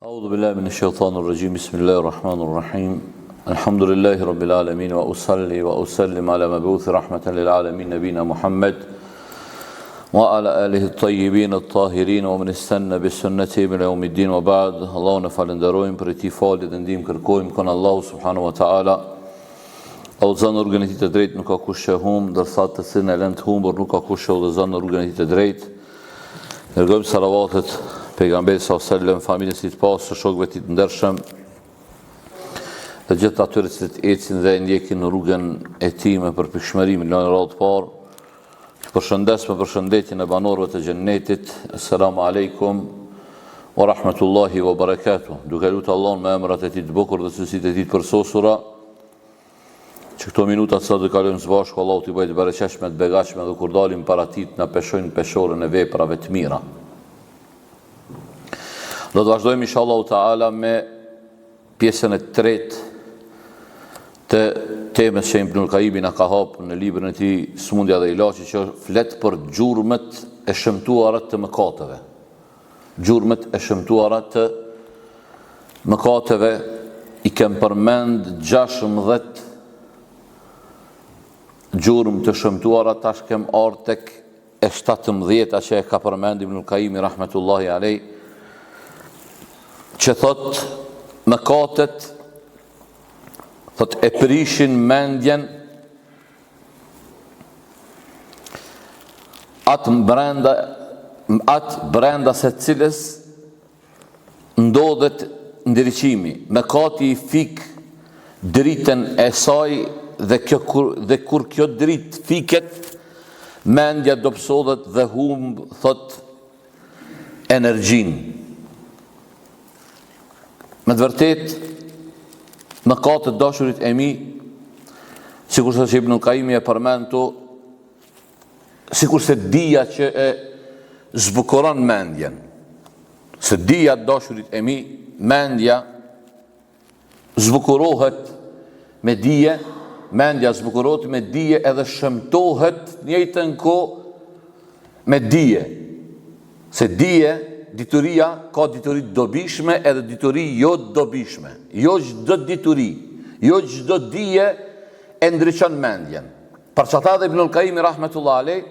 أعوذ بالله من الشيطان الرجيم بسم الله الرحمن الرحيم الحمد لله رب العالمين وأصلي وأسلم على مبعوث رحمة للعالمين نبينا محمد وعلى آله الطيبين الطاهرين ومن استنى بسنته إلى يوم الدين وبعد. الله نفalënderojmë për këtij falit dhe ndihmë kërkojmë kon Allahu subhanahu wa taala. Udhëzon rrugën e tij të drejtë, nuk ka kush që humb, ndërsa të cilën e lën të humbur nuk ka kush që udhëzon në rrugën e tij të drejtë. Dërgojmë salavatet pejgamberit sallallahu alaihi wasallam, familjes së tij të pasur, shokëve të tij të ndershëm, dhe gjithë atyre që ecin dhe ndjekin në rrugën e tij me përpikshmëri në radhë të parë. Përshëndes me përshëndetjen e banorëve të xhennetit. Assalamu alaikum wa rahmatullahi wa barakatuh. Duke lutur Allahun me emrat e tij të bukur dhe cilësitë e tij të përsosura, që këto minuta sa të kalojmë së bashku, Allahu t'i bëjë të bereqeshme, të begatshme, dhe kur dalim para tij na peshojnë peshorën e veprave të mira. Do të vazhdojmë inshallah taala me pjesën e tretë të temës që Ibnul Qayyim na ka hapur në librin e tij Smundja dhe Ilaçi, që flet për gjurmët e shëmtuara të mëkateve. Gjurmët e shëmtuara të mëkateve i kem përmend 16 gjurmë të shëmtuara, tash kem ardhur tek e 17-a që e ka përmend Ibnul Qayyim rahmetullahi alej, që thot mëkatet thot e prishin mendjen atë brenda se cilës ndodhet ndriçimi. Mëkati i fik dritën e saj dhe kur kjo dritë fiket, mendja dobësohet dhe humb thot energjinë. Me të vërtet, mëkatet dashurit e mi, sikur se Ibnul Qayyim e përmend to, sikur se dija që e zbukuron mendjen. Se dija dashurit e mi, mendja zbukurohet me dije, mendja zbukurohet me dije edhe shëmtohet njëjtën kohë me dije. Se dije, dituria ka dituri dobishme edhe dituri jo dobishme. Jo çdo dituri, jo çdo dije e ndriçon mendjen. Për çata dhe Ibnul Qayyim rahmetullah alej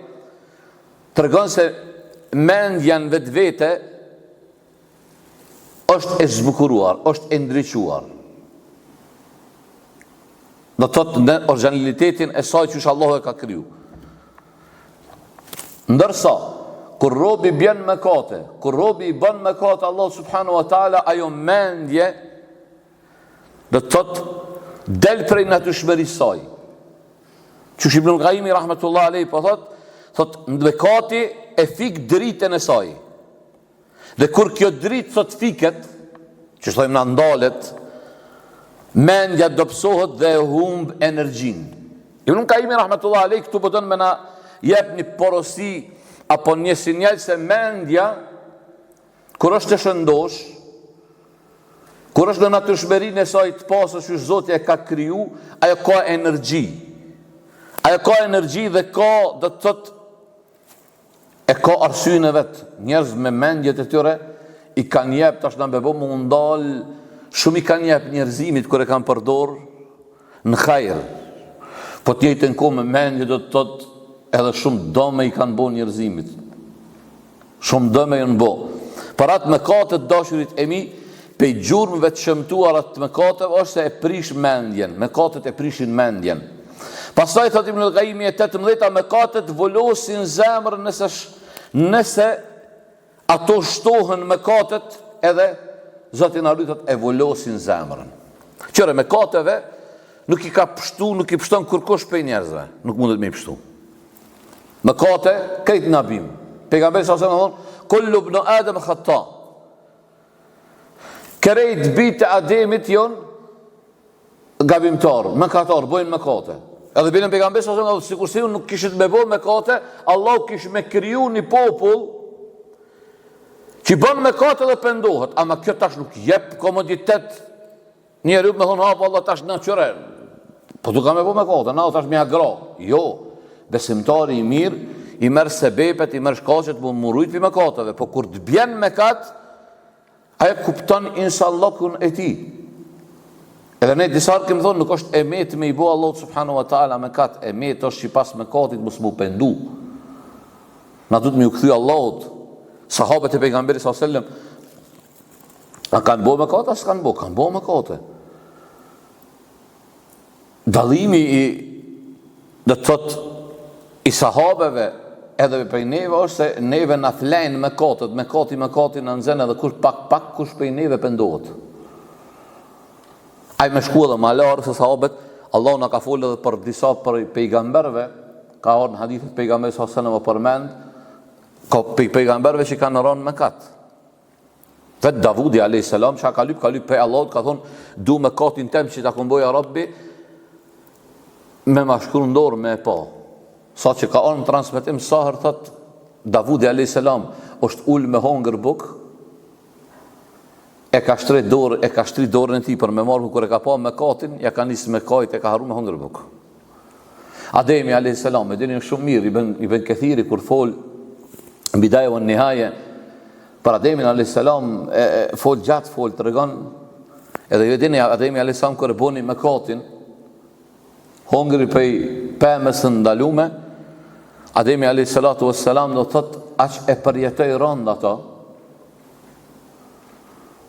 tregon se mendja në vetvete është e zbukuruar, është e ndriçuar. Do të thotë në originalitetin e saj që Allahu e ka kriju. Ndërsa kur robi bën mëkate, kur robi i bën mëkate Allah subhanahu wa taala, ajo mendje do të thotë del prej natyrshmërisë saj. Që Ibnul Qayyim rahmetullah alej po thot mëkati e fik dritën e saj. Dhe kur kjo dritë thot fiket, që thojmë na ndalet, mendja dobësohet dhe humb energjinë. Ibnul Qayyim rahmetullah alej këtu po don me na jep një porosi apo një sinjal se mendja, kur është të shëndosh, kur është në natyrshmërinë e saj të pasur që Zoti e ka kriju, ajo ka energji. Ajo ka energji dhe ka, do të thotë, e ka arsyeën e vet. Njerëz me mendjet e tyre i kanë jep tash na bebo më ndal, shumë i kanë jep njerëzimit kur e kanë përdor në hajër. Po të njëjtën kohë me mendje do të thotë edhe shumë dëme i kanë bo njerëzimit. Shumë dëme janë bo. Për atë mëkatet dashurit e mi, pe gjurmëve të shëmtuar atë mëkateve është se e prish mendjen. Mëkatet e prishin mendjen. Pastaj thot Ibnul Qayyim e 18 mëkatet volosin zemrën nëse ato shtohen mëkatet, edhe Zoti na lutet e volosin zemrën. Qëre mëkateve nuk i ka pështu, nuk i pështon kurkush prej njerëzve. Nuk mundet me i pështu. Mëkate, krejt në abim. Pejgamberi sallallahu alaihi wasallam thonë, kullu ibn Adam khata. Krejt bitë e Ademit jonë gabimtar, mëkatar, bojnë mëkate. Edhe binin pejgamberi sallallahu alaihi wasallam, sikur se ju nuk kishit me bojnë mëkate, Allah kish me kriju një popull që bën mëkate dhe pendohet. Ama kjo tash nuk jep komoditet njeriu me thonë, hapa Allah tash në qëre. Po tu ka me bojnë mëkate, na tash me agra. Jo. Besimtari i mirë i merr sebepet, i merr shkaqet për murujt për mëkateve, po kur të bjen mëkat, Aja kupton insallokun e ti. Edhe ne disar kemi thonë, nuk është emet me i bo Allah subhanahu wa ta'ala me kat, emet është që pas me katit mos mu pendu. Na du të mi u këthy Allahut. Sahabët e pejgamberi s.a.s. A kanë bo me kate, a s'kanë bo? Kanë bo me kate. Dalimi i dhe të thot i sahabeve edhe prej neve është se neve na flejnë me katët, me katin në nëzën edhe kush pak kush prej neve pendohet. Ai me shku edhe ma larë se sahabet, Allah na ka folë edhe për disa për pejgamberve, ka orë në hadithet pejgamber s.a.s. më përmend, ka pejgamberve që kanë rënë me katë. Vetë Davudi a.s. që ka lyp për Allah, ka thonë, du me katin tem që ta këmboja Rabbi, me ma shkru ndorë me e pa. Sa që ka orë në transmitim, sa herë thot Davudi a.s. është ullë me hongër buk, e ka shtri dorën e ti për me marrë, kër e ka pa me katin, ja ka nisë me kajt, e ka haru me hongër buk. Ademi a.s. e dini shumë mirë, i ben këthiri, kur fol, në bidaje o në nihaje, për Ademin a.s. Fol gjatë, fol të regon, edhe ju dini Ademi a.s. kër e boni me katin, hongri pej pëmës të ndalume, Ademi a.s. do të thot, aq e përjetoj rënd ato,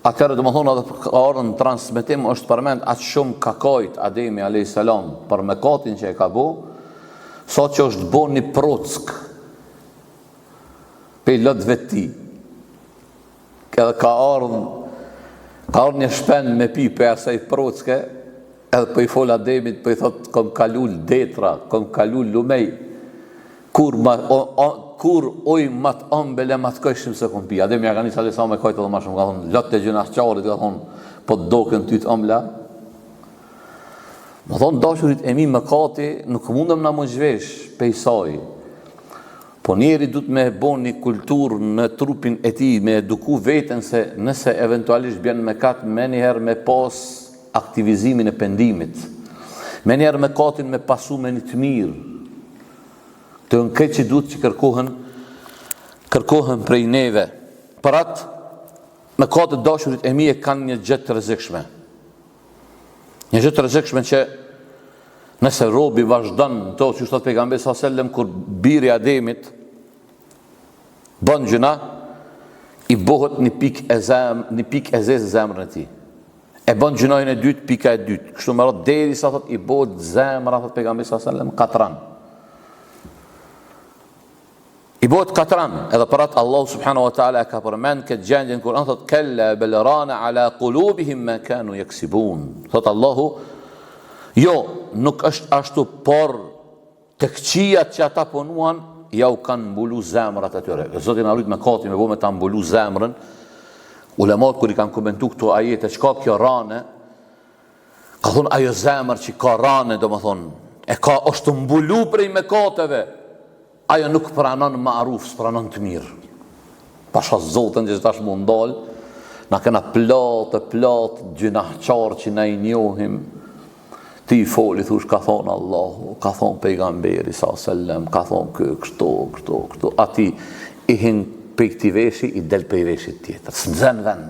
atërë dhe më thonë edhe ka orën transmitim është përmend aq shumë kakojt Ademi a.s. për me katin që e ka bo, sa që është bo një prock pej lëtëve ti. Edhe ka orën një shpen me pi për asaj procke, edhe për i fol Ademit, për i thot, kom kalu detra, kom kalu lumej, kur oj mat ambele mat këshim se kom pi. Ademi ja ka një salisa me kajtë edhe ma shumë, ka thonë, lotë të gjëna qarit, ka thonë, po të doken ty të ambla. Më thonë, dashurit e mi me kati, nuk mundem na më zhvesh pe i saj. Po njeri du të me bon një kultur në trupin e ti, me eduku veten se nëse eventualisht bjen me katë, me njëherë me pas aktivizimin e pendimit. Me njëherë me katin me pasu me një të mirë. Të në këtë që duhet që kërkohen prej neve. Për atë, me katët dashurit e mi e kanë një gjë të rrezikshme. Një gjë të rrezikshme që nëse robi vazhdon to, që thot pejgamberi s.a.s. kur biri Ademit bën gjuna, i bëhet një pikë e zezë zemrën e tij. E bën gjunajën e dytë, pika e dytë. Kështu më radh derisa thot i bëhet zemra, thot pejgamberi s.a.s. katran. I bëhet katran, edhe për atë Allah subhanahu wa ta'ala ka përmend këtë gjendje në Kur'an, thot kella bel rana ala qulubihim ma kanu yaksibun. Thot Allahu, jo, nuk është ashtu, por të këqijat që ata punuan, ja u kanë mbulu zemrat atyre. Zotin arrit me kati me bo me ta mbulu zemrën. Ulemat kër i kanë komentu këto ajete, qka kjo rane, ka thonë ajo zemrë që ka rane, do më thonë, e ka është mbulu prej me kateve, ajo nuk pranon ma'ruf, s'pranon të mirë. Pasha Zotën që tash mund dalë, na kena platë, gjinahqarë që na i njohim. Ti foli, thush, ka thonë Allahu, ka thonë pejgamberi s.a.s. ka thonë kështu. Ati i hinë pe këti veshi, i del pe i veshit tjetër. Së nëzën vend.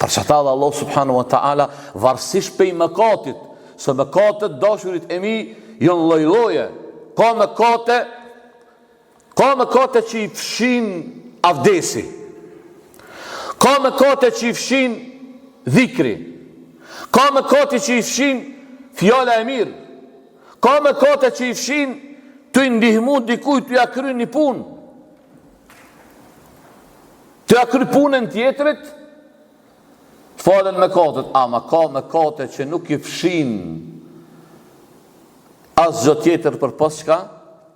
Për që ta dhe Allah subhanahu wa ta'ala, varsish pe i mëkatit, se mëkatet dashurit e mi, jënë lojloje. Ka mëkate që i fshin avdesi. Ka mëkate që i fshin dhikri. Ka mëkate që i fshin fjala e mirë. Ka mëkate që i fshin të ndihmu dikuj të ja kry një punë. Të ja kry punën tjetërit, falen mëkatet. Ama ka mëkate që nuk i fshin asgjë tjetër për pas çka?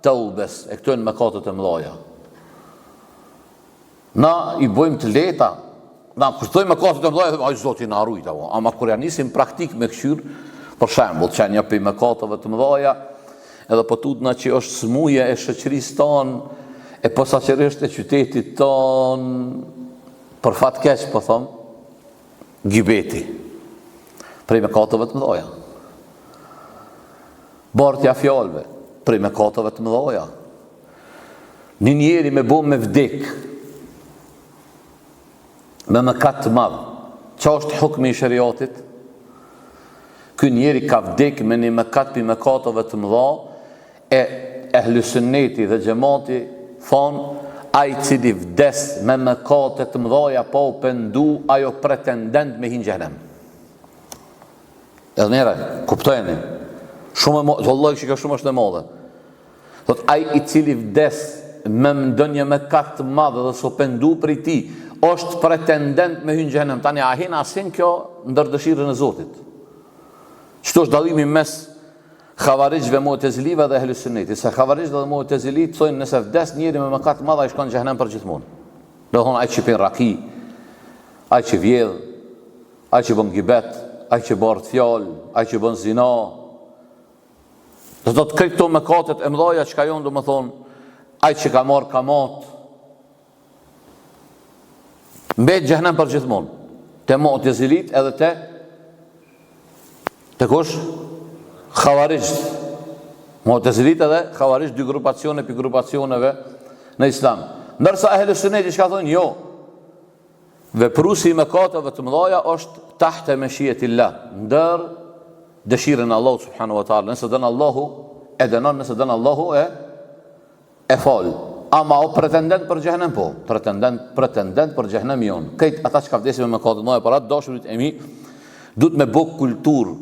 Tawbes, e këto janë mëkatet e mëdha. Na i bëjmë të lehta, na kushtojmë mëkatet e mëdha, ai Zoti na harujt apo. Ama kur ja nisim praktik me këshir, për shembull, që një për mëkateve të mëdha, edhe po tutna që është smuje e shoqërisë tonë, e posaçërisht e qytetit tonë, për fat keq po them, gibeti. Për mëkateve të mëdha. Bartja fjalëve, prej mëkateve të mëdha. Një njeri me bo me vdek, me mëkat të madh. Çfarë është hukmi i shariatit? Ky njeri ka vdek me një mëkat pi mëkateve të mëdha, e ehlusunneti dhe xhamati thonë ai cili vdes me mëkate të mëdha pa u pendu, ajo pretendent me hinë xhenem. Edhe njerë, kuptojeni, vallahi që ka shumë është e madhe. Thot ai i cili vdes me ndonjë mëkat të madh dhe s'u pendu prej tij, është pretendent me hyrë në xhenem. Tani a hin asin kjo ndër dëshirën e Zotit? Çto është dallimi mes Xhavarixhve, Mu'tezilive dhe Ahlus Sunnetit? Se Xhavarixhët dhe Mu'tezilit thonë nëse vdes njëri me mëkat të madh ai shkon në xhenem përgjithmonë. Do thonë ai që pin raki, ai që vjedh, ai që bën gibet, ai që bart fjalë, ai që bën zina. Do të këto mëkatet e mëdha çka janë, domethënë ai që ka marr kamat mbet xhenem përgjithmonë. Te Mu'tezilit edhe te kush? Xhavarixhët. Mu'tezilit edhe Xhavarixhët, dy grupacione pi grupacioneve në Islam. Ndërsa Ahlus Sunneti çka thonë? Jo. Veprusi i mëkateve të mëdha është tahte meshiyetillah, ndër dëshirën e Allahut subhanahu wa taala. Nëse don Allahu e dënon, nëse don Allahu e fal. Ama o pretendent për xhenem po, pretendent për xhenem jon. Këtë ata që vdesin me mëkate të mëdha para dashurit e mi, duhet me bë kulturë,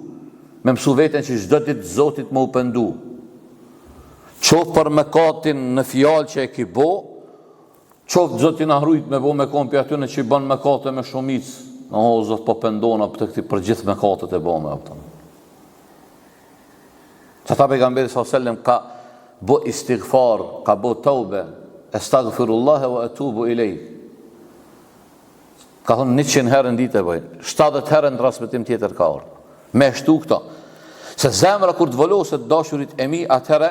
me mësu veten që çdo ditë Zotit më u pendu. Qoftë për mëkatin në fjalë që e ki bo, qoftë Zotin na hrujt me bo me kompi aty në që bën mëkate me shumicë. O Zot po pendona për gjithë mëkatet e bëme ato. Çata pejgamberi sallallahu alajhi wasallam ka bo istighfar, ka bo tawbe, astaghfirullah wa atubu ilay. Ka thonë 100 herë në ditë e bëj, 70 herë në transmetim tjetër ka orë. Me shtu këto. Se zemra kur të voloset dashurit e mi, atëherë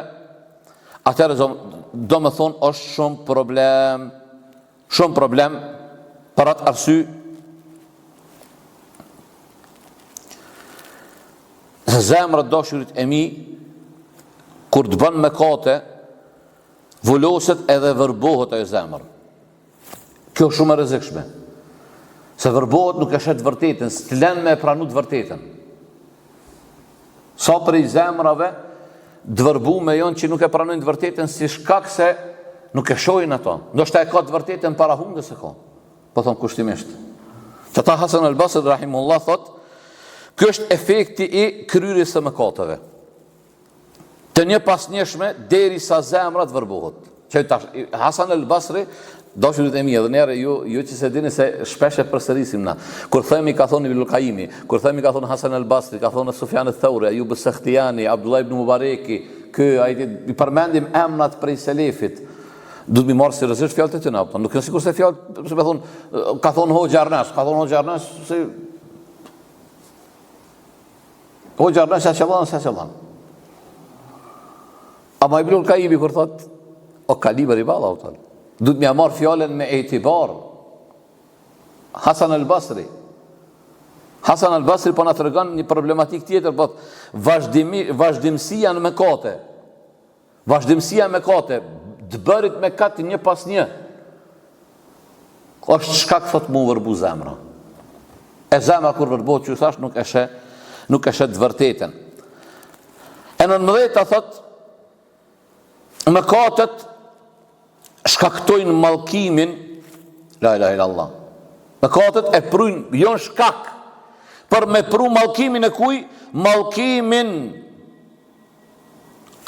do me thonë është shumë problem për atë arsy. Se zemra dashurit e mi, kur të bën mëkate, voloset edhe vërbohet ajo zemër. Kjo është shumë e rrezikshme. Se vërbohet nuk e shet vërtetën, s'len me pranu të vërtetën. Sa për i zemrave të vërbume jonë që nuk e pranojnë të vërtetën si shkak se nuk e shojnë ato. Ndoshta e ka të vërtetën para hundës e ka. Po thonë kushtimisht. Që ta Hasan al-Basri rahimullah thot, kjo është efekti i kryerjes së mëkateve. Të një pas njëshme deri sa zemra të vërbohet. Hasan al-Basri, dashurit e mi, edhe njerë ju që se dini se shpesh e përsërisim na. Kur themi ka thonë Ibnul Qayyimi, kur themi ka thonë Hasan al-Basri, ka thonë Sufjan al-Thauri, Ayub al-Sakhtiyani, Abdullah ibn Mubareki, i përmendim emrat prej selefit. Du të mi marë seriozisht fjalët e tyre. Nuk është sikur se fjalë, se me thonë, ka thonë Hoxha Arnas, se Hoxha Arnas sa qëllan. Ama Ibnul Qayyimi kur thot, o kaliber i balla, du të mja marë fjallën me etibar. Hasan al-Basri po na tregon një problematik tjetër, po vazhdimësia në mëkate. Vazhdimësia në mëkate, të bërit mëkat një pas një. Është shkak thot mu vërbu zemra. E zemra kur vërbohet që thash nuk e shet vërtetën. E në 19 thot mëkatet shkaktojnë mallkimin, la ilaha illallah. Mëkatet e prujnë, jo shkak, për me pru mallkimin e kuj, mallkimin,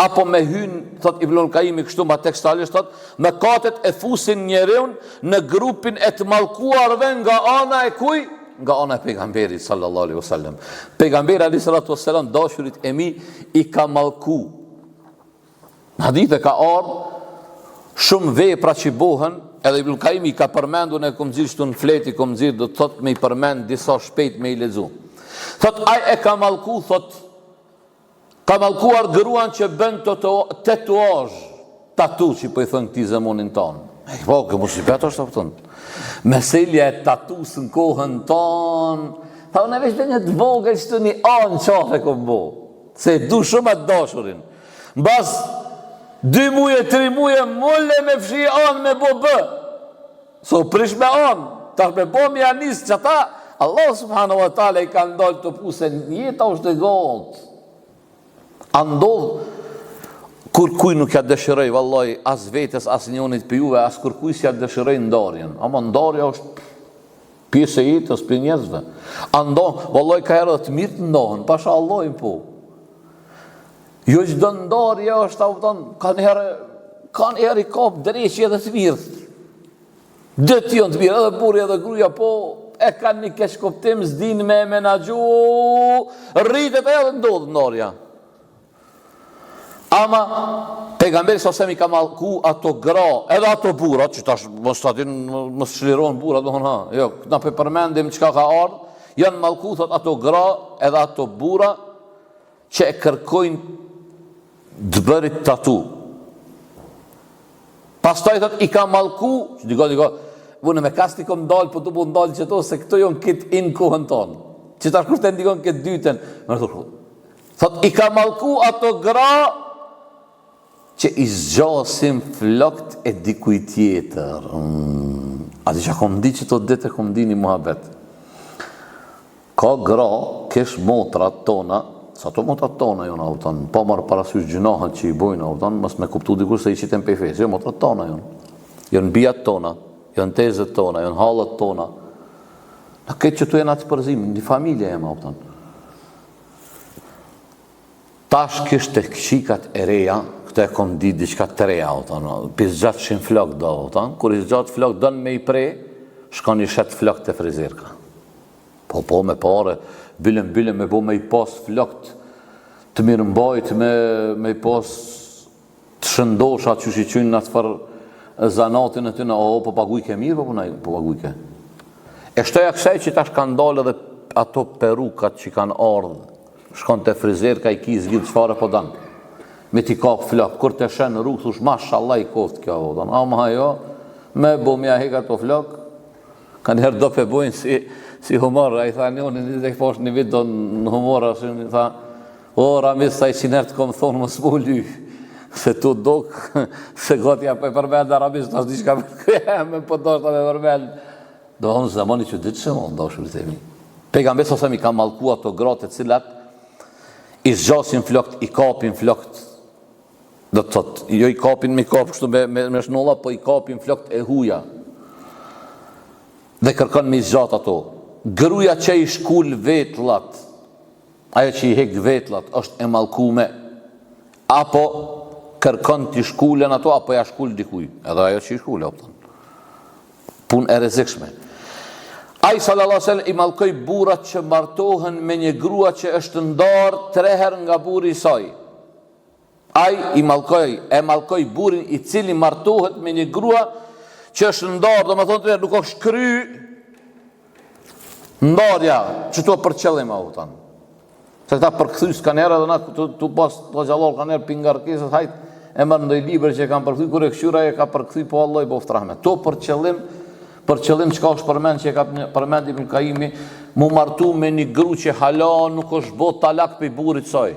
apo me hyn, thot Ibnul Qayyimi kështu ma tekstalisht, thot, mëkatet e fusin njeriun në grupin e të mallkuarve nga ana e kuj, nga ana e pejgamberit sallallahu alaihi wasallam. Pejgamberi alaihi salatu wasallam, dashurit e mi, i ka mallku. Në hadithe ka ardhur shumë vepra që bohen, edhe Ibnul Qayyimi ka përmendur, ne kom nxirr këtu në fleti, kom nxirr do të thot me i përmend disa shpejt me i lexu. Thot ai e ka mallku, thot ka mallkuar gruan që bën tatuazh, tatu që po i thon këtij zamonin ton. Po, që mos i bëhet ashtu thon. Meselja e tatus në kohën ton, tha unë veç një të vogël çtu një an çafe kom bo. Se du shumë atë dashurin. Mbas 2 muaj, 3 muaj, molle me fshi anë me bo bë. So prish me anë. tash me bo me anis që ta, Allah subhanahu wa taala i ka ndalë të puse, jeta është e gotë. Andodh, kur kuj nuk ja dëshiroj, vallaj, as vetës, as njonit për juve, as kur kuj si ja dëshiroj ndarjen. Ama ndarja është pjesë e jetës për njerëzve. Andon, vallaj, ka herë të mirë të ndohen, pasha Allah po. Jo çdo ndarje është, kanë herë i kap drejqje edhe të mirë. Dhe të janë të mirë, edhe burri edhe gruaja, po e kanë një keq kuptim, s'din me menaxhu, rritet edhe ndodh ndarja. Ama pejgamberi sa mi ka mallku ato gra, edhe ato burra, që tash mos shliron burra, jo, na përmendim çka ka ardhur, janë mallku thot ato gra, edhe ato burra që e kërkojnë të bërit tatu. Pastaj thot i ka mallku, digo, unë me kasti kom dalë, po të bu ndalë që to, se këto jonë këtë inë kohën tonë. Që tash kur të ndikon këtë dyten. Thot i ka mallku ato gra që i zgjasin flokt e dikuj tjetër. A di që kom di që to dete kom di një muhabet. Ka gra, kesh motrat tona, sa to motrat tona jonë auton, pa marë parasysh gjinohet që i bojnë auton, mës me kuptu dikur se i qitën pe fejës, jo motrat tona jonë. Jonë bijat tona, jonë tezët tona, jonë halët tona. Në këtë që tu jenë atë përzim, një familje e ma auton. Tash kështë të kshikat e reja, këtë e kom di diqka të reja, pis gjatë shin flok do, kur i gjatë flok do në me i pre, shkon i shetë flok të frizirka. Po me pare, billem me bo me i pas flok të mirë mbajt, me i pas të shëndosha që shi qynë në të farë zanatin e të në, po pagujke mirë, po pagujke. E shtoja kësaj që tash kanë dalë edhe ato perukat që kanë ardhë, shkon të frizirka i kizë gjithë qëfare po danë. Me t'i kap flok, kur të shenë rrugë, thush, mashallah i koftë kjo, ama jo, me bo mja heka të flok, kanë herë do pe bojnë si humor, a i tha një dhe poshtë një vit do në humor, a i tha, o, Ramis, sa i qinerë të kom thonë më s'mullu, se tu dok, se gotja për përmenda, Ramis, të ashtë di shka me pëndoshta me përmenda. Do hënë zamani që ditë që më ndoshë vëzemi. Pejgamberi sa mi ka mallku ato gratë të cilat i zgjasin flokt, i kapin flokt, do të thotë, jo i kapin me kap kështu me shnolla, po i kapin flokt e huja. Dhe kërkon me zgjat ato. Gruaja që i shkull vetullat, ajo që i hek vetullat, është e mallkume, apo kërkon t'i shkullen ato, apo ja shkull dikuj. Edhe ajo që i shkull, punë e rrezikshme. Ai sallallahu alaihi wasallam i mallkoi burrat që martohen me një grua që është ndarë 3 herë nga burri i saj. Ai e mallkoi burrin i cili martohet me një grua që është ndarë, domethënë nuk është kry ndarja, që tu për qëllim auton. Se këta përkthys kanë herë edhe na tu pas xhallor kanë herë pingarkesës, hajt e marr ndoj libër që kanë përkthy kur e këshyra e ka përkthy po Allah i boft rahmet. To për qëllim çka është përmend që e ka përmend Ibn Kaimi, mu martu me një gru që hala nuk është bot talak për burrit saj.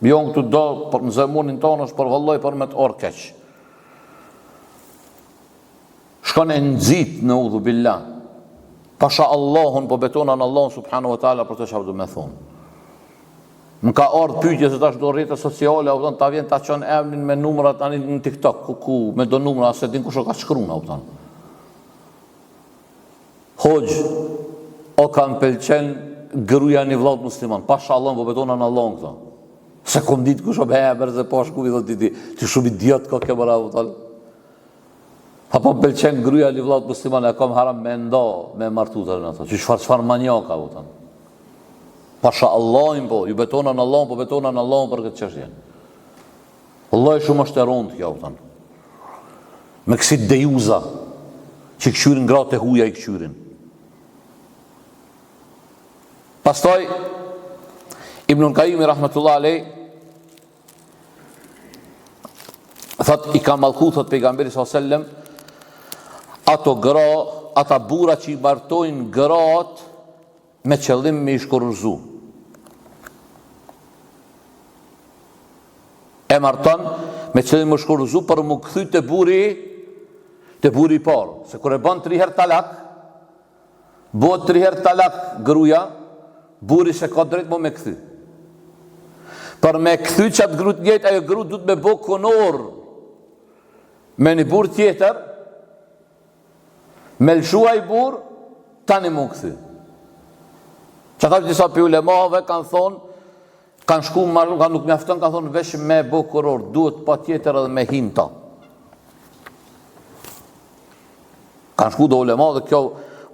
Bjon këtu do, në zemunin tonë është për vëlloj për me të orë keq. Shkon e nëzit në udhu billah. Pasha Allahun, po betonan Allahun subhanahu wa ta'ala për të që du me thonë. Më ka ardhë pyetje se tash do rrjete sociale, ta vjen ta qënë emnin me numrat tani në TikTok, ku me do numra, se din kush o ka shkruna, Hoxh, o kam pëlqen gruaja një vllaut musliman, pasha Allahun, po betonan Allahun këto. Se kom ditë kush o beher se po shku i dhët ti shumë idiot ka ke bëra, apo pëlqen gruaja një vllaut musliman, e kam haram me nda, me martu të rënë ato, që çfarë manjaka, Pasha Allahin po, ju betonan Allahun, po betonan Allahun për këtë çështje. Allah shumë është e rëndë kjo, me kësi dejuza, që këshyrin gratë e huja i këshyrin. Pastaj, Ibnul Kaimi, rahmetullah alej, thot, i ka mallku, thot pejgamberi s.a.s. Ata bura që i martojnë gratë me qëllim me i shkurrzu. E marton me qëllim me shkurrzu për më kthy te burri te burri i parë, se kur e bën 3 herë talak, bëhet 3 herë talak gruaja, burri se ka drejt me kthy. Për me kthy çat grut njëjtë, ajo grut duhet me bë konor me një burr tjetër, me lëshua i burr, tani mu kthy. Çata disa pi ulemave kanë thonë, kanë shku marrë, kanë nuk mjafton, kanë thonë vesh me bë konor, duhet patjetër edhe me hinta. Kanë shku do ulema dhe kjo,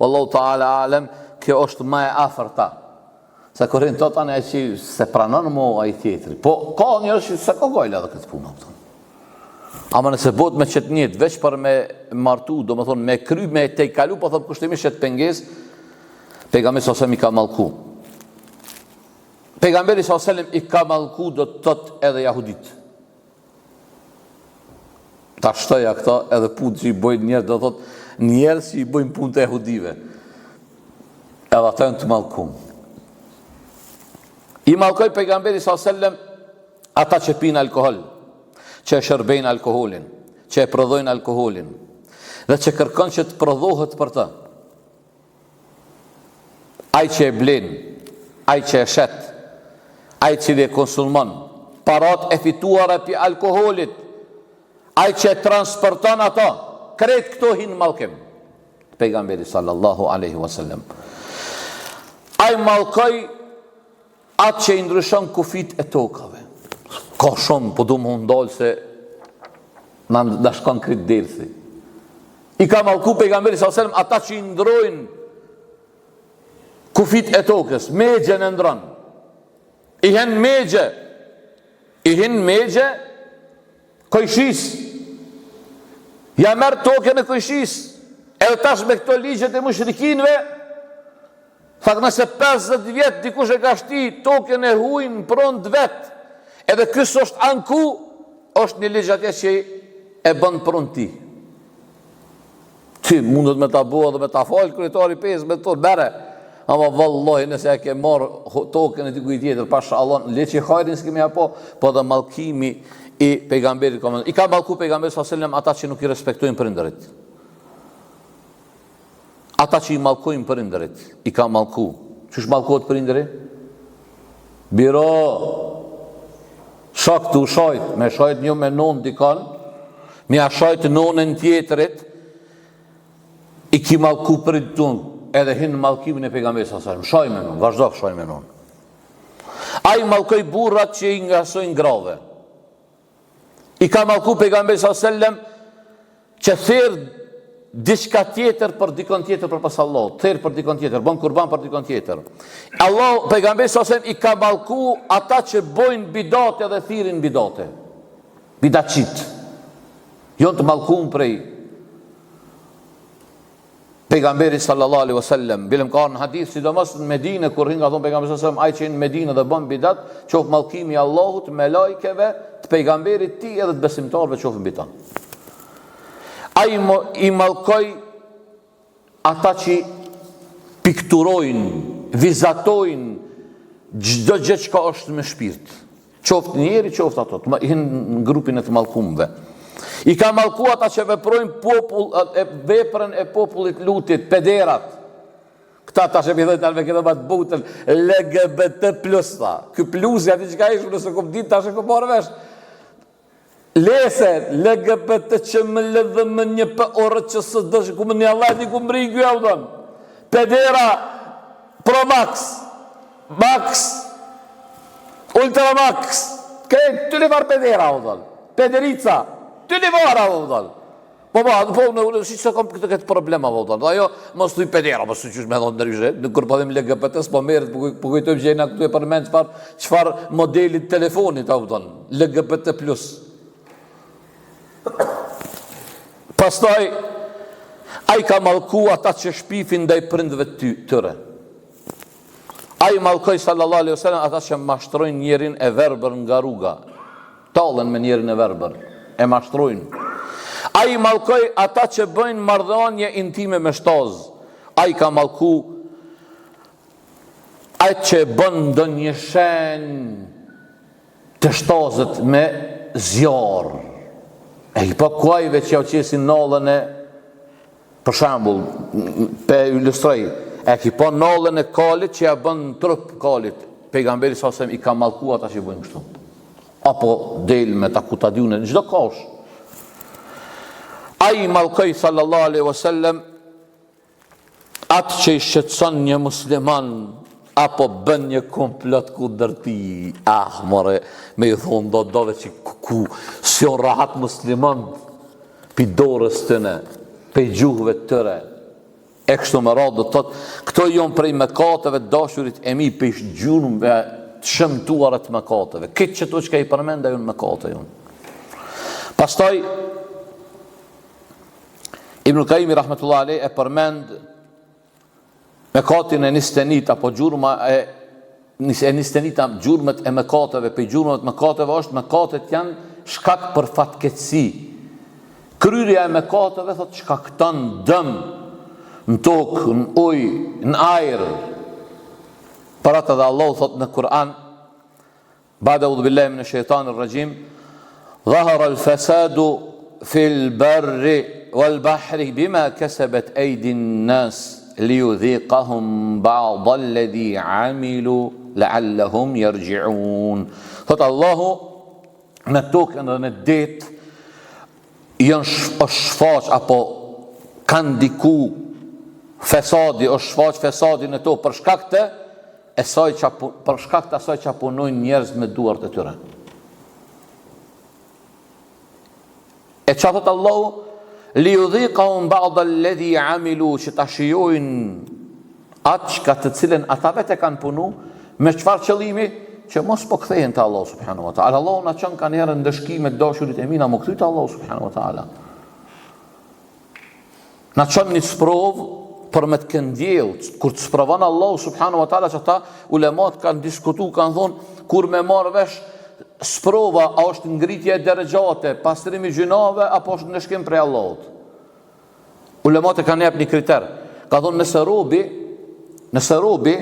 wallahu ta'ala alem, kjo është më e afërta. Se kurin të tani e që se pranon mu a i tjetëri. Po, ka njërë që se ka gojle edhe këtë punë. Ama nëse bot me qëtë njët, veç për me martu, do me thonë, me kry, me te i kalu, po thotë kushtimish qëtë penges, pejgamberi sasem i ka malku. Pejgamberi sasem i ka malku do të tëtë edhe jahudit. Ta shtoja këta edhe punë që i bojnë njerë, do thotë, njerë që i bojnë punë të jahudive. Edhe ata në të malkum. I malkoj pejgamberi s.a.s. ata që pinë alkohol, që e shërbejnë alkoholin, që e prodhojnë alkoholin, dhe që kërkon që të prodhohet për të. Ai që e blen, ai që e shet, ai që e konsumon, parat e fituara pi alkoholit, ai që e transporton ato, krejt këto hinë malkim. Pejgamberi sallallahu aleyhi wasallam. Ai malkoj atë që i ndryshon kufit e tokave. Ka shumë, po du më ndalë se në shkon kritë dirësi. I ka malku pejgamberi s.a.s. ata që i ndrojnë kufit e tokës, megje në ndronë. I hen megje kojshis. Ja merë toke në kojshis. Edhe tash me këto ligjet e mushrikinve, thakë nëse 50 vjetë dikush e ka shti token e huajnë pronë të vetë, edhe kësë është anku, është një ligj atje që e bënë pronë ti. Ti mundet me ta bua dhe me ta falë kryetari 5 me të bere, ama vallahi nëse e ke marë token e dikuj tjetër, pasha Allah, le që i hajrin s'kemi apo, po dhe malkimi i pejgamberit. I ka malku pejgamberit s.a.s. ata që nuk i respektojnë prindërit. Ata që i malkojnë prindërit, i ka malku. Qësh malkohet prindëri? Biro, shak të shajt, me shajt një me non dikan, me a shajt nonën tjetërit, i ki malku prindë tunë, edhe hinë malkimin e pejgamberit s.a.s. Shaj me non, vazhdo shaj me non. A i malkoj burrat që i ngasojnë grave. I ka malku pejgamberit s.a.s. që thirë diçka tjetër për dikon tjetër për pas Allah, thirë për dikon tjetër, bon kurban për dikon tjetër. Allah, pejgamberi s.a.s. i ka malku ata që bojnë bidate dhe thirin bidate. Bidaqit. Jonë të malkun prej pejgamberi sallallahu alaihi wasallam. Bilem ka në hadith, sidomos në Medinë, kur rinë ka thonë pejgamberi s.a.s. ai që në Medinë dhe bën bidat, qof malkimi Allahut, me lajkeve, të pejgamberit ti edhe të besimtarve qofën bitan. A i malkoj ata që pikturojnë, vizatojnë gjdo gjë që ka është me shpirt. Qoftë njeri, qoftë ato, të hinë në grupin e të malkumve. I ka malku ata që veprojnë veprën e popullit lutit, pederat. Këta ta që pithojnë talve këtë batë butën, LGBT plus, tha. Kë plusja ti që ka ishë, nëse kom ditë ta që kom marrë vesh. Lese, LGBT që më lëdhe më një për orët që së dëshë, ku më një Allah një ku më ringu ja u donë. Pedera, Pro Max, Max, Ultra Max, krejt, të livar pedera u donë. Pederica, të livara u donë. Po, në shi që kom këtë problema u donë. Ajo, mos të i pedera, mos të qysh me donë nërishë, në kur përdim LGBT-s, po merët, po kujtojmë gjena këtu e përmenë qëfar modelit telefonit u donë, LGBT+. Pastaj, a i ka malku ata që shpifin dhe i prindve tëre. A i malkoj sallallahu alaihi wasallam ata që mashtrojnë njerin e verbër nga rruga. Talën me njerin e verbër, e mashtrojnë. A i malkoj ata që bëjnë marrëdhënie intime me shtaz. A i ka malku a i që bën ndonjë shenjë të shtazët me zjarë. E i pa kuajve që jau qesin nallën e Për shembull, pe ilustroj, e ki po nallën e kalit që ja bën trup kalit. Pejgamberi sa i ka mallku ata që bëjnë kështu. Apo del me ta kutadiun në çdo kosh. Ai mallkoi sallallahu alaihi wasallam atë që i shqetëson një musliman apo bën një komplot kundër tij. More, me i thonë do dhe që ku si o rahat musliman pi dorës tëne, pe gjuhëve tëre. E kështu më radhë do të thotë, këto jonë prej mëkateve dashurit e mi pe gjurmëve të shëmtuaret mëkateve. Këtë që to që ka i përmenda jonë mëkate jonë. Pastaj, Ibn Qayyim rahmetullahi alejhi e përmend mëkatin e nistenit apo gjurma e nistenita gjurmët e mëkateve, pe gjurmët mëkateve është mëkatet janë shkak për fatkeqësi. Kryrja e mëkateve thot shkakton dëm në tokë, në ujë, në ajër. Për atë dhe Allah thot në Kur'an, ba'da udhu billahi minash shaitanir rajim, dhahara al-fasadu fil barri wal bahri bima kasabat aydin nas liyudhiqahum ba'd alladhi 'amilu la'allahum yarji'un. Thot Allahu në tokën dhe në det janë shfaq apo kanë diku fesadi, është shfaq fesadi në to për shkak të asaj që punojnë njerëz me duart e tyre. E që thot Allahu, li udhiqahum ba'd alladhi 'amilu, që ta shijojnë atë çka të cilën ata vetë kanë punu, me çfarë qëllimi? Që mos po kthehen te Allahu subhanahu wa taala. Allahu na çon kanë herë ndëshkime dashurit e mina, mo kthy te Allahu subhanahu wa taala. Na çon një sprov për me të këndjell, kur të sprovon Allahu subhanahu wa taala, që ata ulemat kanë diskutuar, kanë thonë kur me marr vesh sprova, a është ngritje e derexhate, pastrimi gjunave apo është ndëshkim prej Allahut. Ulemat e kanë jep një kriter. Ka thonë nëse robi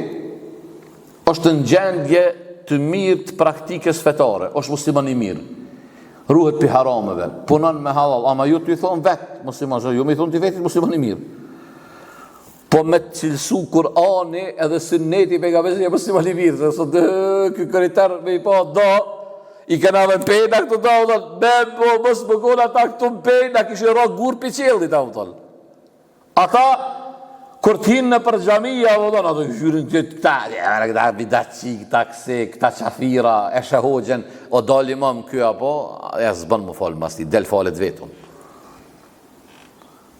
është në gjendje të mirë të praktikës fetare, është musliman i mirë, ruhet pi harameve, punon me halal, ama ju të i thonë vetë musliman, ju me i thonë të vetit musliman i mirë. Po me të cilësu Kur'ani edhe sunneti pejgamberit e musliman i mirë, se sot ky kriter me i pa do, i kena me pejna këtu da, me mos më kona ta këtu më pejna, kishë ro gur pi qellit, ata kur t'hinë në për xhamia, ato hyrin këta bidatçi, këta kse, këta qafira, e shahogjen, o dal imam ky apo, e s'bën më falë mas ti, del falet vetën.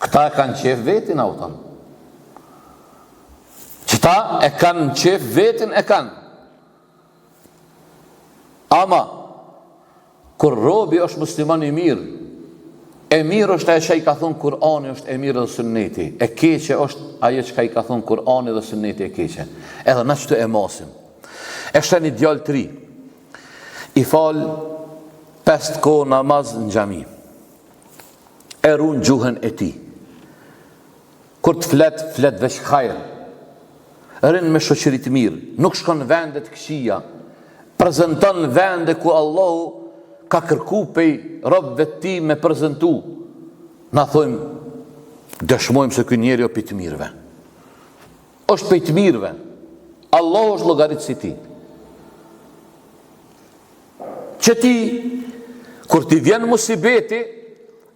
Këta e kanë qef vetin, Qëta e kanë qef vetin e kanë. Ama, kur robi është musliman i mirë, e mirë është ajo që i ka thonë Kur'ani, është e mirë dhe sunneti. E keqe është ajo që i ka thonë Kur'ani dhe sunneti e keqe. Edhe na qëtë e masim. E shte një djallë të ri, i falë 5 kohë namaz në xhami. E runë gjuhën e ti. Kur të flet veç hajrë. Rinë me shoqërit mirë, nuk shkon vendet këqija, prezenton vende ku Allahu ka kërku pej robëve ti me prezentu. Na thojmë, dëshmojmë se ky njeri o për të mirëve. është për të mirëve. Allahu është llogaritë si ti. Që ti, kur ti vjen musibeti,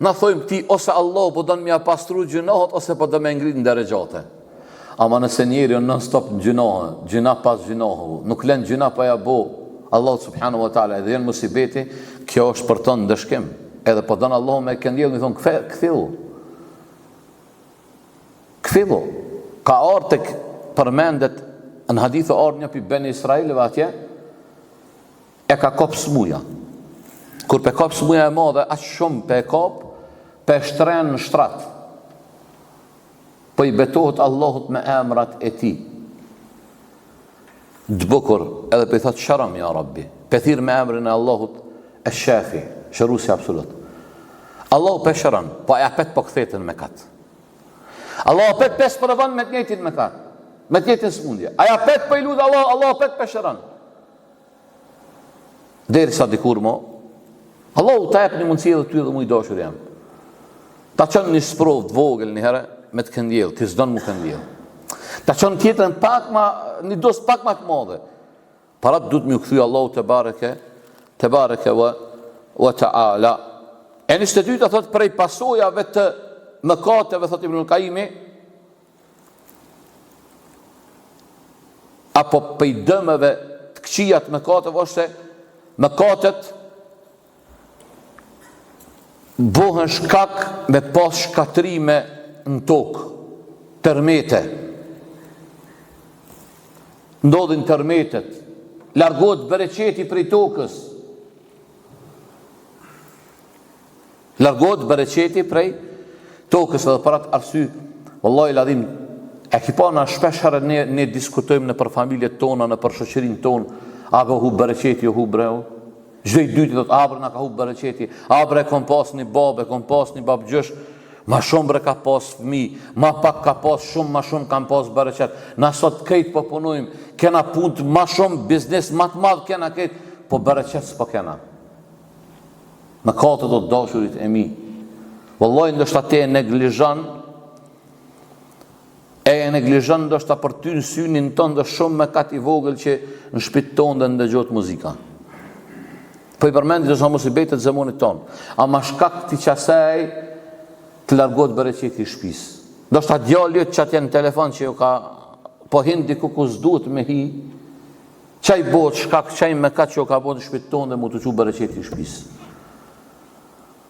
na thojmë ti, ose Allahu po don m'ia pastru gjinohet, ose po do me ngrit në derexhate. Ama nëse njeri non stop në gjinohë, gjina pas gjinohë, nuk len gjina pa ja bo, Allahu subhanahu wa taala, edhe vjen musibeti, kjo është për të ndëshkim. Edhe po don Allahu me këndjell, më thon kthilu. Ka ardhur tek përmendet në hadithe ardhur një pi Ben Israilëve atje, e ka kop smuja. Kur pe kop smuja e madhe, aq shumë pe kop, pe shtren në shtrat. Po i betohet Allahut me emrat e ti. Dbukur, edhe pe i thot sharam ja Rabbi. Pe thirr me emrin e Allahut e shafi, shërusi absolut. Allahu pe sharan, po e apet po kthetin me kat. Allahu apet pes provon me të njëjtin me kat. Me të njëjtin smundje. Ai apet po i lut Allahu apet pe sharan. Derisa dikur mo, Allahu ta jep një mundësi edhe ty dhe mu i dashur jam. Ta qënë një sprov të vogël një herë, me të këndjell, ti s'don mu këndjell. Ta çon tjetrën një dos pak më të madhe. Para duhet më kthy Allahu te bareke wa taala. E në të dyta thot prej pasojave të mëkateve, thot Ibnul Qayyimi, apo prej dëmeve të këqija të mëkateve është se mëkatet bëhen shkak me pas shkatrime në tokë, tërmete. Ndodhin tërmetet, largohet bereqeti prej tokës. Largohet bereqeti prej tokës edhe për atë arsye, vallahi ladhim, e kipana shpesh herë ne diskutojmë në për familjet tona, në për shoqërinë tonë, a ka hub bereqeti, o hub breu. Çdo i dyti thot abre na ka hub bereqeti, abre kom pas një babë, kom pas një babgjësh, ma shumë bre ka pas fëmijë, ma pak ka pas shumë, ma shumë kam pas bereqet. Na sot këjt po punojmë, kena punë ma shumë, biznes ma të madh kena këjt, po bereqet s'po kena. Në katë do të dashurit e mi. Wallahi ndoshta te e neglizhon, ndoshta për ty në synin tonë dhe shumë me kat i vogël që në shtëpitë tonë dhe ndëgjohet muzika. Po i përmendit do sa mos i betet zemonit tonë. Ama shkak ti qasaj të largohet bereqeti i shtëpisë. Ndoshta djali që atje në telefon që ju ka po hin diku ku s'duhet me hi, çaj bëhet shkak çaj me kat që ju ka bënë në shtëpitë tonë dhe mu të çu bereqeti i shtëpisë.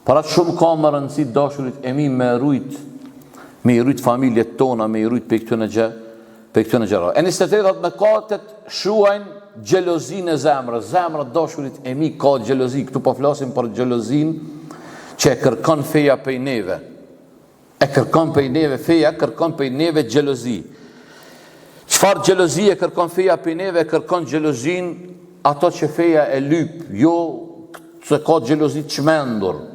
Para shumë ka më rëndësi dashurit e mi me rujt familjet tona, me i rujt pe këtëne gjëra. E njësë të të me katet shuajnë gjelozin e zemrës. Zemrët dashurit e mi ka gjelozi. Këtu po flasim për gjelozin që e kërkon feja pej neve. Feja kërkon pej neve gjelozi. Çfarë gjelozi e kërkon feja pej neve? Kërkon gjelozin ato që feja e lyp, jo se ka gjelozi çmendur.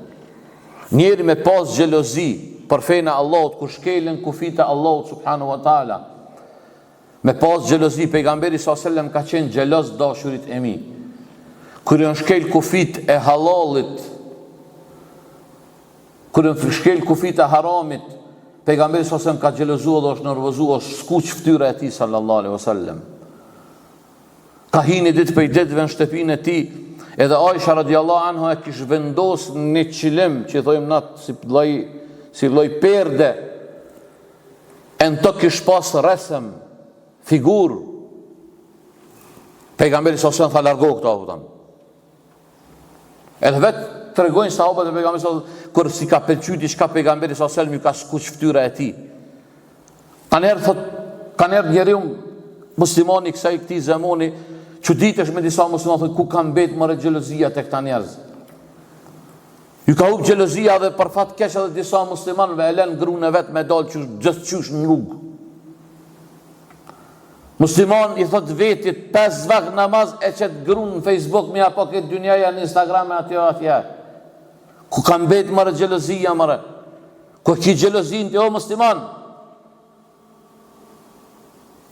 Njeri me pas gjelozi për fejnë Allahut, kur shkelën kufita Allahut subhanahu wa ta'ala, me pas gjelozi, pejgamberi s.a.s. ka qenë gjeloz dashurit e mi. Kër janë shkel kufit e halalit, kër janë shkel kufit e haramit, pejgamberi s.a.s. ka gjelozua dhe është nervozu, është skuq ftyra e ti sallallahu alaihi wasallam. Ka hini ditë për i ditëve në shtëpinë e ti, edhe Aisha radiallahu anha e kish vendos një qilim, që thojmë natë si lloj perde, e në të kish pas resem, figur. Pejgamberi s.a.s. tha largo këto avutan. Edhe vetë të regojnë sahabët e pejgamberi s.a.s. Kër si ka pëlqyti shka pejgamberi s.a.s. ju ka skuq ftyra e ti. Kanerë njeri muslimani këti zemoni, që ditësh me disa muslimanë, ku kanë betë më gjelozia të këta njerëz. Ju ka hub gjelozia dhe për fat keq edhe disa muslimanëve e lën gruën e vet me dalë që gjithë qysh në rrugë. Musliman i thot vetit 5 vakë namaz e qëtë gruën në Facebook me apo këtë dynjaja në Instagram e atje. Ku kanë betë më gjelozia mëre. Ku ki gjelozin të o musliman.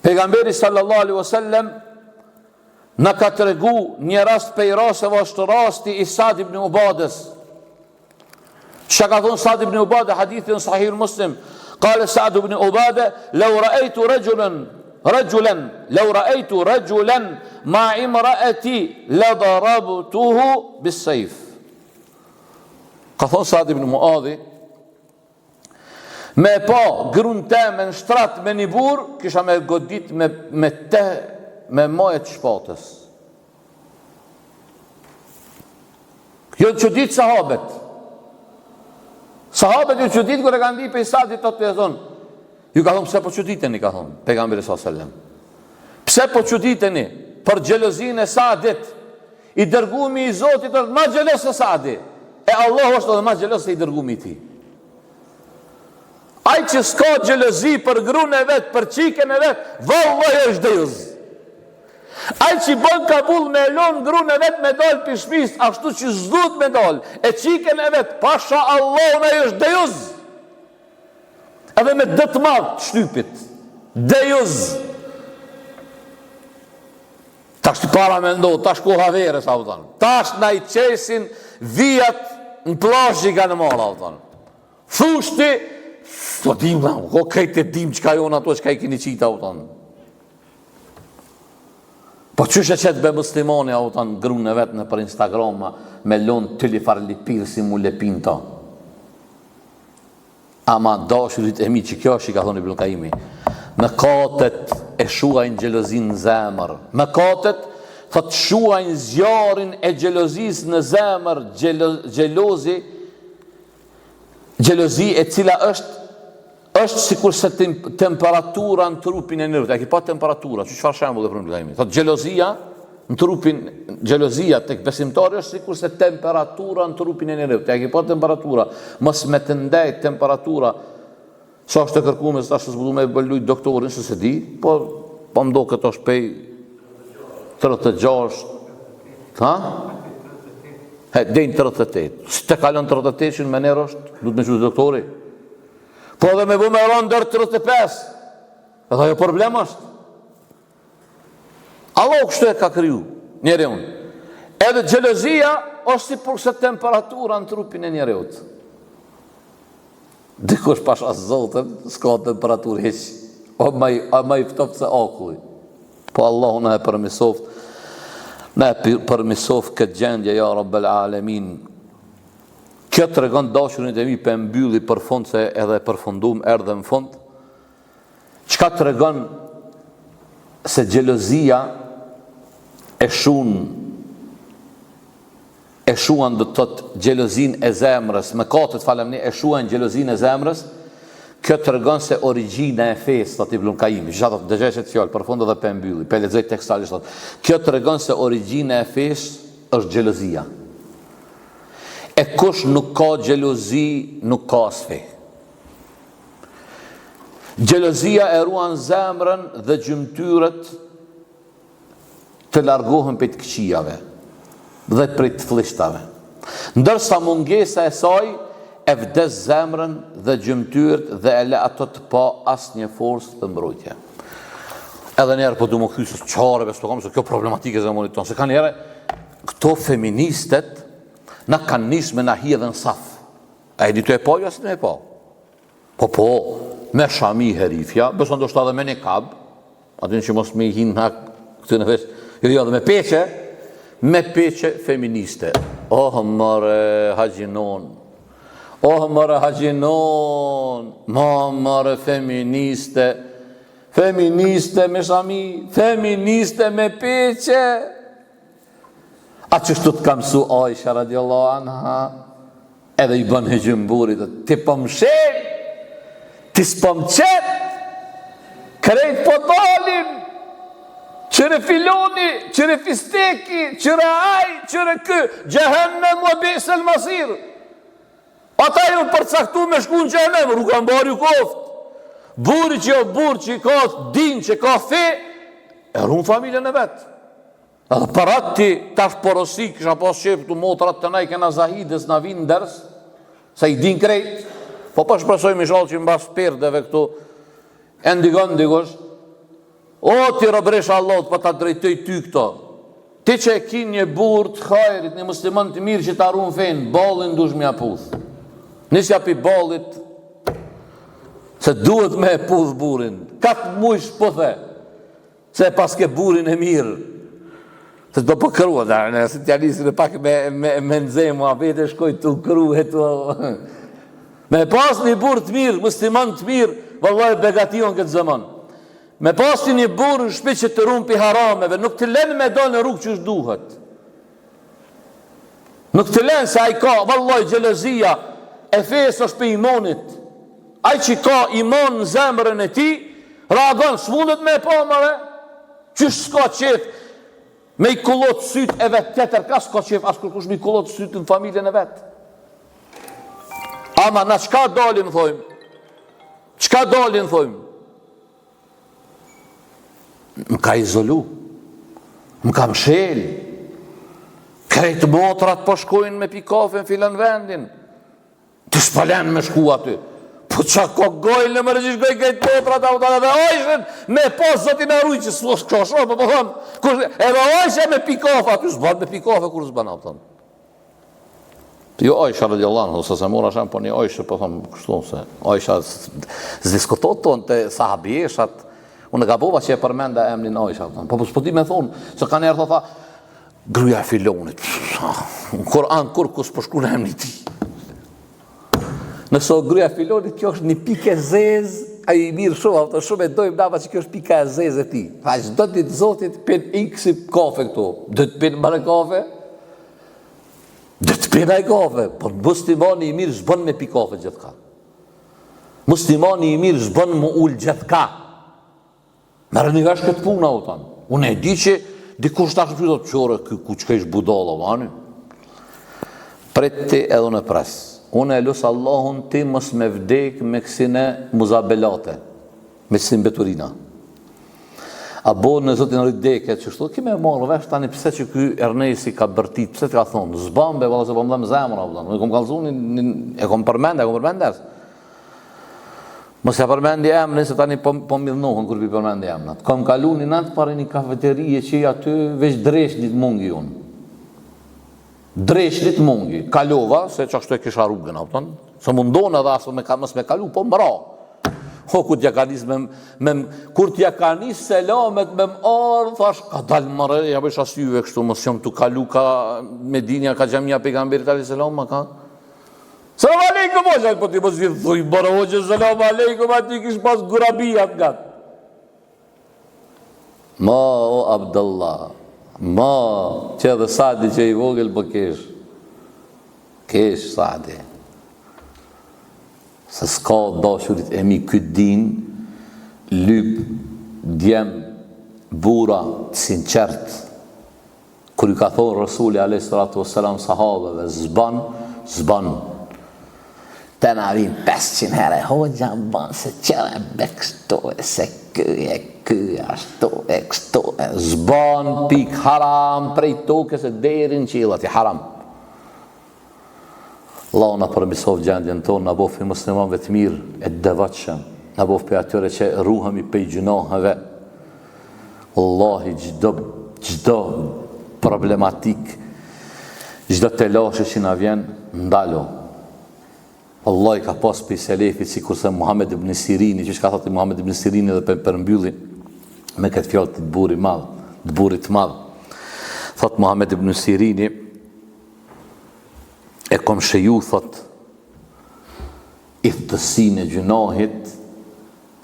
Pejgamberi sallallahu alaihi wasallam në ka të regu një rast për i rasëve është rasti i Sa'd ibn Ubadës. Që ka thonë Sa'd ibn Ubadë, hadithin sahih Muslim, qale Sa'd ibn Ubadë, lau ra'ejtu rajulan ma imraati la darabtuhu bis sayf. Ka thonë Sa'd ibn Muadhi, me pa grun teme në shtrat me një burë, kisha me godit me majet shpatës. Jo të qëdit sahabet. Sahabet ju qëdit kër e kanë di për i Sa'dit të të thonë. Ju ka thonë, pse po qëditeni, ka thonë, pejgamberi s.a.s. Pse po qëditeni për gjelozin e Sa'dit, i dërgumi i Zotit është ma gjelos e Sa'di, e Allah është edhe ma gjelos e i dërgumi ti. Ai që s'ka gjelozi për grun e vetë, për qiken e vetë, vallahi është dejuz. Ai që bën kabull me lon grun e vetë me dalë për shpis, ashtu që zdut me dalë, e qiken e vetë, pasha Allah në është dejuz. Edhe me dëtë madhë të shtypit. Dejuz. Tash të para me ndohë, tash ku havere, sa vëtan. Tash na i qesin vijat në plashë i ka në marë, vëtan. Po dim, ko kejt e dim qka jonë ato, qka i kini qita, u tonë. Po qështë e qëtë be muslimoni, u tonë, grune vetë në për Instagram, me lonë të li farlipirë si mu lepin ta. Ama dashurit e mi që kjo është i ka thonë Ibn Qayyimi. Me katët e shuajnë gjelozin në zemër. Me katët, thot shuajnë zjarin e gjelozis në zemër, gjelozi e cila është sikur se temperatura në trupin e njerëzit. A ki pa temperatura, çfarë shembull e pron Ibn Qayyimi? Thot gjelozia në trupin, gjelozia tek besimtari është sikur se temperatura në trupin e njerëzit. A ki pa temperatura, mos me të ndaj temperatura. Sa është të kërkuar, sa është zbuluar me bëlluj doktorin se se di, po më do këto shpej 36, ha? Dejnë 38. Si të kalon 38 që në mener është, du të me qëtë doktori. Po dhe me bu me ronë dërë 35. Edhe jo problem është. Allah kështu e ka kryu, njeri unë. Edhe gjelozia është si përse temperatura në trupin e njeri unë. Dikush pasha zotën, s'ka temperaturë heq. O ma i ftoftë se akulli. Po Allahu na e përmisoft. Na e përmisoft këtë gjendje, ja Rabbel Alemin. Kjo të regon dashurin e mi për mbylli për fund, se edhe përfundum erdhe në fund. Qka të regon se gjelozia e shuan dhe të tëtë gjelozin e zemrës, me katët falemni, e shuan gjelozin e zemrës, kjo të regon se origjina e fesë, të Ibn Qayyimi, që të dëgjeshet fjallë, për fund edhe për mbylli, për lexoj tekstalisht, kjo të regon se origjina e fesë është gjelozia. E kush nuk ka gjelozi, nuk ka sfe. Gjelozia e ruan zemrën dhe gjymtyrët të largohen për të këqijave dhe për të flishtave. Ndërsa mungesa e saj e vdes zemrën dhe gjymtyrët dhe e le ato të pa asë një forcë të mbrojtje. Edhe njerë po du më kysës qareve, s'to kam se kjo problematike zemonit tonë, se ka njerë këto feministet na kanë nisë me na hi edhe në saf. A e di të e pa, jo asë në e pa. Po, me shami herifja, beson do shta dhe me një kab, atin që mos me i hinë na këtë në vesh, jo dhe me peqe feministe. Oh, mëre hagjinon, mëre feministe me shami, feministe me peqe. A që shtu të kam su Aisha radiallahu anha, edhe i bën hëgjëmburit, ti po më shen, ti s'po më qet, krejt po dalin, qëre filoni, qëre fisteki, qëre aj, qëre kë, gjehennem o bisel masir. Ata ju përcaktu me shku në gjehennem, rrugan bari u koft. Buri që jo bur që i ka din, që ka fe, e rrunë familjen e vetë. Edhe për atë ti tash porosi, kësha pas qepë të motrat të nej, kena Zahidës na vinë ndërës, se i din krejt, po pa shpresoj mishal që mbas perdeve këtu, e ndigon ndikosh, o ti robresha Allahut për ta drejtoj ty këto, ti që e ki një burë të hajrit, një musliman të mirë që ta runë fejnë, balin dush me aputh, nisja pi balit, se duhet me e puth burin, katë mujsh po the, se pas ke burin e mirë, se të po kërua, nëse t'ja lisin e pak me nëzemu, a vete shkoj të kërru, me pas një burë të mirë, musliman të mirë, vëllaj begation këtë zaman. Me pas një burë në shpi që të rumë pi harameve, nuk të lenë me do në rrugë që është duhet. Nuk të lenë se a i ka, vëllaj gjelozia, e fesë është për imonit. A i që ka imon në zemrën e ti, reagon, s'mundet me e pomare, që s'ka qefë, me i kullot sytë e vetë tjetër, ka s'ka qef, as kërkush me i kullot sytë në familjen e vetë. Ama na qka dalin, thojmë? Qka dalin, thojmë? Më ka izolu, më ka mshel, krejtë motrat po shkojnë me pi kafe në filan vendin, të s'palen me shku aty. Po qa ko gojnë në më rëgjish gojnë gajtë potrat autale dhe ojshën me pas zotin e rujë që s'lo shkosho, po thonë, edhe ojshë me pikafe, aty s'ban me pikafe kur s'ban autale. Jo Aisha radiallahu anha, ose se mora shem, po një Aisha, po thëmë kështu, se Aisha zdiskutot tonë të sahabieshat, unë gabova që e përmenda emnin Aisha, po s'po di me thonë, se ka njerë tha, gruaja e Filonit, në Koran kur kus po shkru në emni ti. Nëso gruaja e Filonit, kjo është një pike zez, a i mirë shumë, shumë e dojmë nava që kjo është pika e zez e ti. Tha, që do të ditë zotit, pen x kafe këtu, do të pen mërë kafe, do të pena i kafe, por muslimani i mirë zbën me pi kafe gjithka. Muslimani i mirë zbën më ullë gjithka. Merë një vesh këtë puna, o tanë. Unë e di që dikush të ashtë përdo të qore, ku që ka ish budala, vani. Preti edhe në presë. Unë e lusë Allahun ti mos me vdek me kësine muzabelate, me kësine beturina. A bo në zotin rrideket që shtu, kime e marrë vesh tani pëse që ky Ernesi ka bërtit, pëse të ka thonë, zbambe, valla se po më dhe më zemra, e kom kalzun, e kom përmenders. Mos e përmendi emrin, se tani po midhnohën kur pi përmendi emnat. Kom kalu një natë pare një kafeterie që i aty veç dreshlit mungi unë. Dreshlit mungi. Kalova, se që ashtu e kisha rrugën, apëton, se mundon edhe asë mës me kalu, po mëra. Kur t'ja ka nis selamet me m'arë, thash, ka dalë mëre, ja bësh asyve kështu, mos jam t'u kalu ka Medinja, ka gjemja pejgamberit alayhi salam, ma ka. Salam aleikum, o po ti mos vjetë thuj, bërë o që salam aleikum, ati kish pas gurabijat nga. Ma, o Abdullah, ma, që edhe Sadi që i vogël po kesh. Kesh Sadi. Se s'ka dashurit e mi këtë din, lyp, djem, bura, sinqert. Kër i ka thonë Rasuli a.s. sahabeve, zban. Të në avim 500 herë, hoxha ban, se qëre bekstove, se këj, ashtu, e kështove. Zban, pik, haram, prej toke se derin qilat, i haram. Allah në përmisov gjendjen tonë, në bofi muslimanve të mirë, e devatëshëm, në bofi për atyre që ruhemi për gjunahëve. Allahi gjdo problematik, gjdo të lashe që në vjen, ndalo. Allah i ka pas për i selefit, si kurse Muhammed ibn Sirini, që ka thati Muhammed ibn Sirini dhe përmbylli, me këtë fjallë të burit madhë. Thot Muhammed ibn Sirini, e kom shëju, thot, iftësin e gjunahit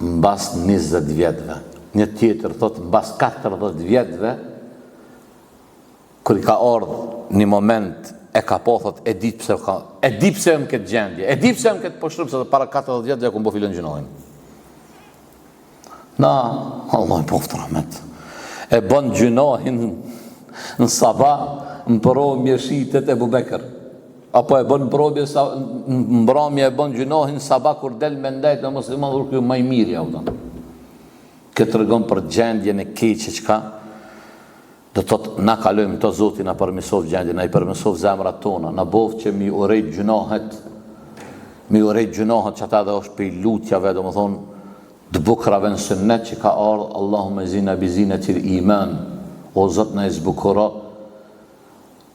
mbas 20 vjetëve. Një tjetër, thot, mbas 40 vjetëve, kër i ka ardhë një moment, e ka po, thot, e di pse më këtë gjendje, e di pse më këtë poshtërëm, se para 40 vjetëve ja kom po filën gjunahin. Na, Allah i poftë rahmet, e bën gjunahin në sabah, më përro mjeshitet e Bubekër. Apo e bën mbrëmje e bën gjunohin sabah kur del me ndajt në musliman dhur kjo maj mirja. Këtë rëgon për gjendje në keqe qka, dhe tot na kalojmë të Zotin na përmisov gjendje, na i përmisov zemrat tona, na bovë që mi urejt gjunohet që ata dhe është për i lutjave, dhe më thonë, dë bukrave në sënnet që ka ardhë, Allahume zina bizina til iman, o Zot në izbukura,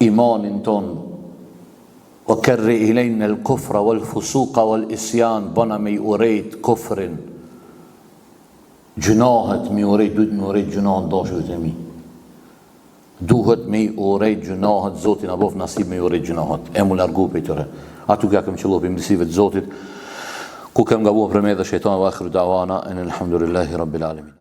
imanin tonë, o kërri ilajnë në l-kufra, o l-fusuka, o l-isjan, bëna me i urejt kufrin. Gjunahet me i urejt, duhet me i urejt gjunahet dashëve të mi. Duhet me i urejt gjunahet, Zotin abof nasib me i urejt gjunahet. E mu largu për i tëre. Atu kja kem qëllopi mësive të Zotit, ku kem gabuar për me dhe shëjtona vë akhru da'wana, en alhamdulillahi rabbil alamin.